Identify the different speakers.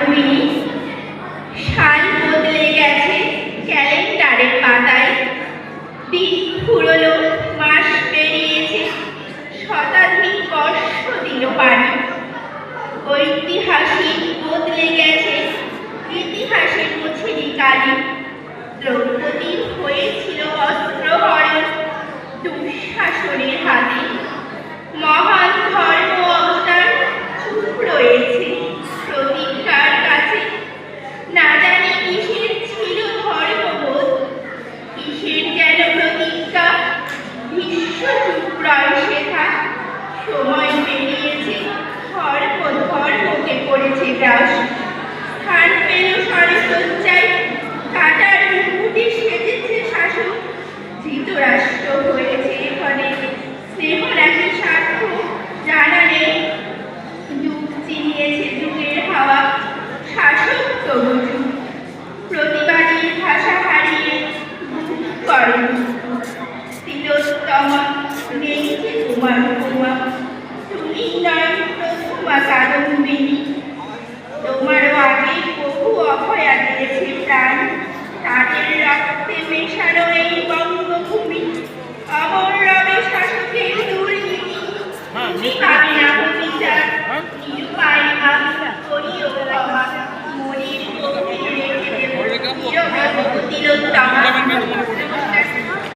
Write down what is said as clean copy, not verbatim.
Speaker 1: কাদম্বিনী। সাল বদলে গেছে ক্যালেন্ডারের পাতায়, দিন ফুরলো, মাস পেরিয়েছে, শতাধিক বর্ষ দিল পানি। ঐতিহাসিক বদলে গেছে, ইতিহাসের মুছিরি কালি। দ্রৌপদীর হয়েছিল অস্ত্রহরণ দুঃশাসনের হাতে। মহান ধর্ম অবতার চুপ রয়েছে প্রতিজ্ঞার কাছে। না জানি কিসের ছিল ধর্মবোধ, কিসের যেন প্রতিজ্ঞা। বিশ্ব চুপ রয় সেথা। সময় পেরিয়েছে, ধর্মকে পড়েছে গ্রাস। স্থান পেল সরসজ্জায়, কাটার মুকুটে সেজেছে শাসক। ধৃতরাষ্ট্র হয়েছে এখানে, স্নেহ নাকি স্বার্থ জানা নেই। যুগ চিনিয়েছে যুগের হাওয়া, শাসক তবু চুপ। প্রতিবাদীর ভাষা হারিয়ে করেন তিলোত্তমা, নেই যে তোমার উপমা। তুমি নয় প্রথমা কাদম্বিনী, তোমারও আগে বহু অভয়া দিয়েছে